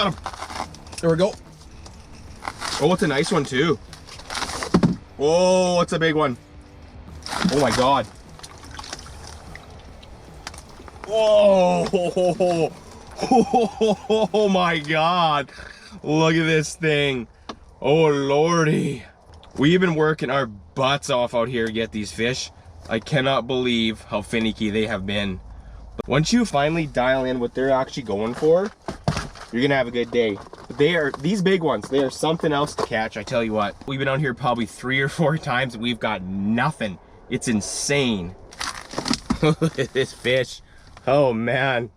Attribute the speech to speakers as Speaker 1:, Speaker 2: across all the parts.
Speaker 1: got him. There we go. Oh, it's a nice one too. Oh, it's a big one. Oh my God. Whoa. Oh my God. Look at this thing. Oh Lordy. We've been working our butts off out here to get these fish. I cannot believe how finicky they have been. But once you finally dial in what they're actually going for, you're gonna have a good day. But these big ones, they are something else to catch, I tell you what. We've been out here probably 3 or 4 times and we've got nothing. It's insane. Look at this fish. Oh man.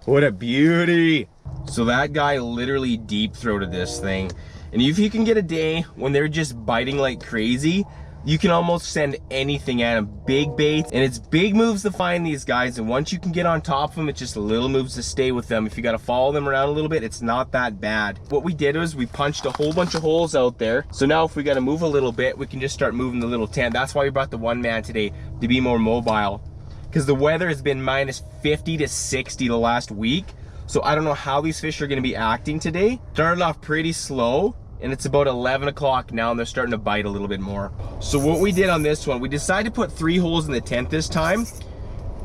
Speaker 1: What a beauty. So that guy literally deep throated this thing. And if you can get a day when they're just biting like crazy, you can almost send anything at them. Big baits, and it's big moves to find these guys, and once you can get on top of them, it's just little moves to stay with them. If you got to follow them around a little bit, it's not that bad. What we did was we punched a whole bunch of holes out there, so now if we got to move a little bit, we can just start moving the little tent. That's why we brought the one man today, to be more mobile, because the weather has been minus 50 to 60 the last week, so I don't know how these fish are going to be acting today. Started off pretty slow, and it's about 11 o'clock now and they're starting to bite a little bit more. So what we did on this one, we decided to put 3 holes in the tent this time.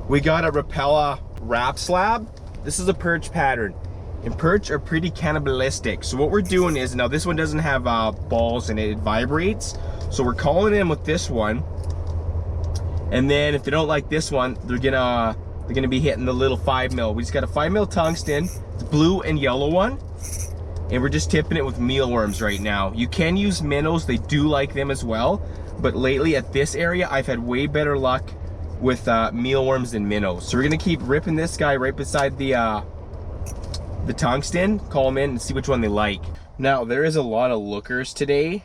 Speaker 1: We got a Rapala wrap slab. This is a perch pattern, and perch are pretty cannibalistic. So what we're doing is, now this one doesn't have balls in it, it vibrates. So we're calling in with this one, and then if they don't like this one, they're gonna be hitting the little 5 mil. We just got a 5 mil tungsten, the blue and yellow one. And we're just tipping it with mealworms right now. You can use minnows, they do like them as well. But lately at this area, I've had way better luck with mealworms than minnows. So we're gonna keep ripping this guy right beside the tungsten, call them in and see which one they like. Now, there is a lot of lookers today.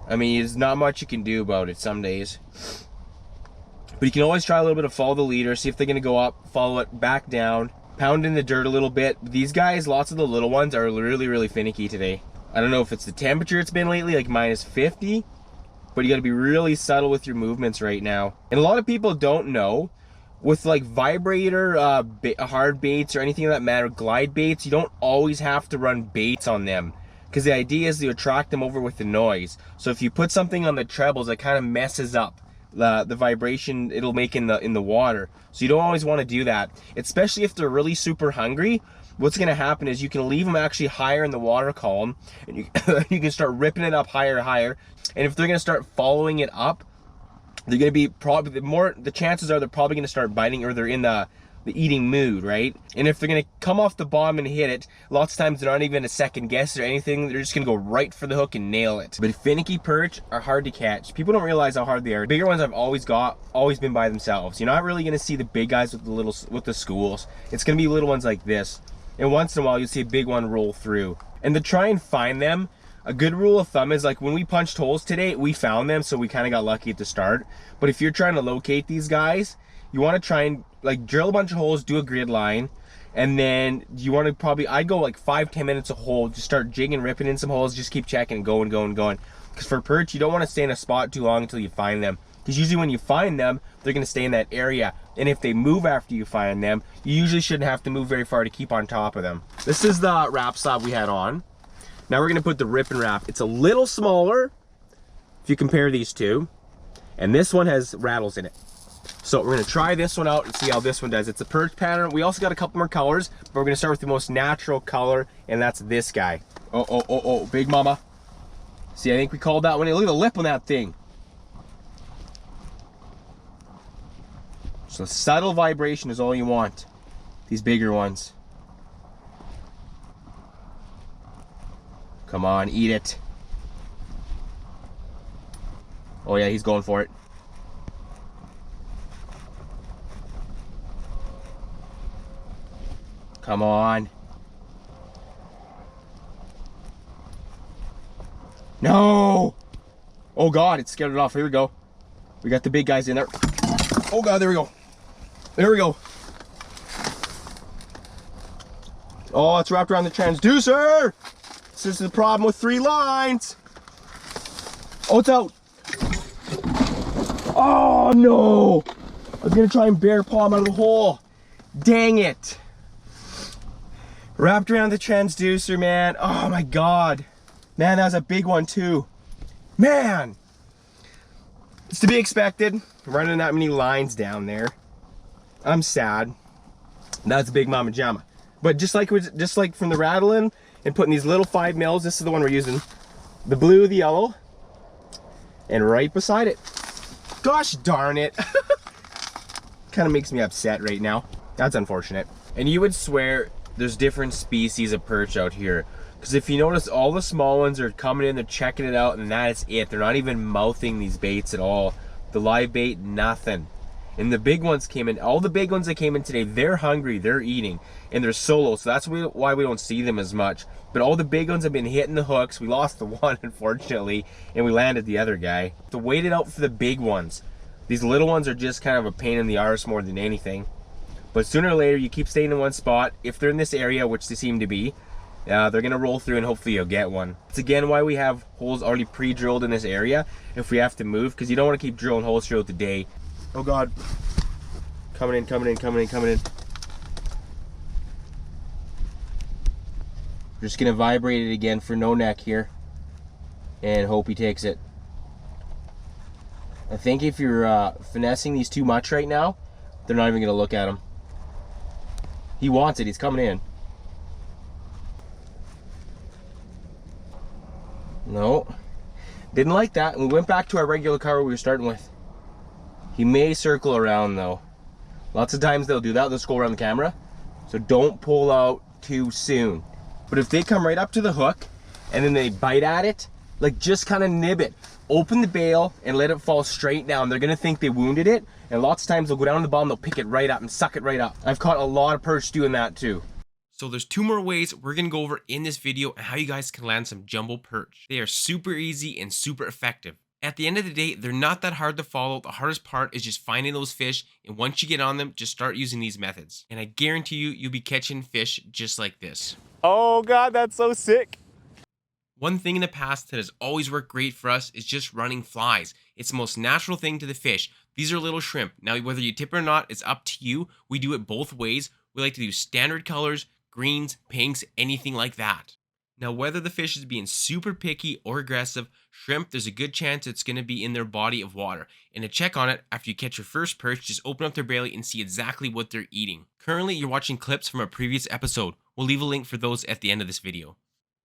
Speaker 1: I mean, there's not much you can do about it some days. But you can always try a little bit of follow the leader, see if they're gonna go up, follow it back down. Pound in the dirt a little bit. These guys, lots of the little ones, are really finicky today. I don't know if it's the temperature it's been lately, like minus 50, but you gotta be really subtle with your movements right now. And a lot of people don't know, with like vibrator hard baits or anything of that matter, glide baits, you don't always have to run baits on them, because the idea is to attract them over with the noise. So if you put something on the trebles, it kind of messes up the vibration it'll make in the water. So you don't always want to do that, especially if they're really super hungry. What's going to happen is you can leave them actually higher in the water column, and you can start ripping it up higher. And if they're going to start following it up, they're going to be the chances are they're probably going to start biting, or they're in the eating mood, right? And if they're going to come off the bottom and hit it, lots of times they're not even a second guess or anything. They're just going to go right for the hook and nail it. But finicky perch are hard to catch. People don't realize how hard they are. Bigger ones I've always been by themselves. You're not really going to see the big guys with the schools. It's going to be little ones like this. And once in a while you'll see a big one roll through. And to try and find them, a good rule of thumb is, like when we punched holes today, we found them, so we kind of got lucky at the start. But if you're trying to locate these guys, you want to try and like drill a bunch of holes, do a grid line, and then you want to I'd go like 5-10 minutes a hole, just start jigging, ripping in some holes, just keep checking, going. Because for perch, you don't want to stay in a spot too long until you find them. Because usually when you find them, they're going to stay in that area. And if they move after you find them, you usually shouldn't have to move very far to keep on top of them. This is the wrap slab we had on. Now we're going to put the rip and wrap. It's a little smaller if you compare these two. And this one has rattles in it. So we're going to try this one out and see how this one does. It's a perch pattern. We also got a couple more colors, but we're going to start with the most natural color, and that's this guy. Oh, big mama. See, I think we called that one. Look at the lip on that thing. So subtle vibration is all you want. These bigger ones. Come on, eat it. Oh yeah, he's going for it. Come on. No! Oh God, it scared it off. Here we go. We got the big guys in there. Oh God, there we go. There we go. Oh, it's wrapped around the transducer. This is the problem with 3 lines. Oh, it's out. Oh no! I was gonna try and bear paw him out of the hole. Dang it. Wrapped around the transducer, man. Oh my God. Man, that was a big one too. Man. It's to be expected. Running that many lines down there. I'm sad. That's a big mama jamma. But just like from the rattling and putting these little 5 mils, this is the one we're using. The blue, the yellow, and right beside it. Gosh darn it. Kind of makes me upset right now. That's unfortunate. And you would swear there's different species of perch out here. Because if you notice, all the small ones are coming in, they're checking it out, and that is it. They're not even mouthing these baits at all. The live bait, nothing. And the big ones came in. All the big ones that came in today, they're hungry, they're eating, and they're solo. So that's why we don't see them as much. But all the big ones have been hitting the hooks. We lost the one, unfortunately, and we landed the other guy. So wait it out for the big ones. These little ones are just kind of a pain in the arse more than anything. But sooner or later, you keep staying in one spot. If they're in this area, which they seem to be, they're gonna roll through and hopefully you'll get one. It's again why we have holes already pre-drilled in this area if we have to move, because you don't want to keep drilling holes throughout the day. Oh God. Coming in, coming in, coming in, coming in. Just gonna vibrate it again for no neck here and hope he takes it. I think if you're finessing these too much right now, they're not even gonna look at him. He wants it, he's coming in. No, didn't like that. We went back to our regular car we were starting with. He may circle around though. Lots of times they'll do that, they'll go around the camera. So don't pull out too soon. But if they come right up to the hook and then they bite at it, like just kind of nib it. Open the bail and let it fall straight down. They're gonna think they wounded it, and lots of times they'll go down to the bottom, they'll pick it right up and suck it right up. I've caught a lot of perch doing that too. So there's 2 more ways we're gonna go over in this video and how you guys can land some jumbo perch. They are super easy and super effective. At the end of the day, they're not that hard to follow. The hardest part is just finding those fish, and once you get on them, just start using these methods. And I guarantee you, you'll be catching fish just like this. Oh God, that's so sick. One thing in the past that has always worked great for us is just running flies. It's the most natural thing to the fish. These are little shrimp. Now, whether you tip it or not, it's up to you. We do it both ways. We like to do standard colors, greens, pinks, anything like that. Now, whether the fish is being super picky or aggressive, shrimp, there's a good chance it's going to be in their body of water. And to check on it, after you catch your first perch, just open up their belly and see exactly what they're eating. Currently, you're watching clips from a previous episode. We'll leave a link for those at the end of this video.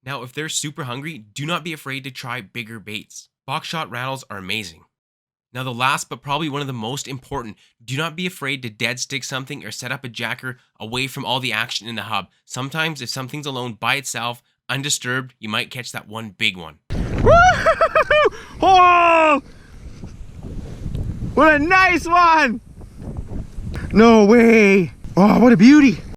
Speaker 1: Now, if they're super hungry, do not be afraid to try bigger baits. Box shot rattles are amazing. Now, the last but probably one of the most important, do not be afraid to dead stick something or set up a jacker away from all the action in the hub. Sometimes if something's alone by itself, undisturbed, you might catch that one big one.
Speaker 2: Oh! What a nice one! No way! Oh, what a beauty!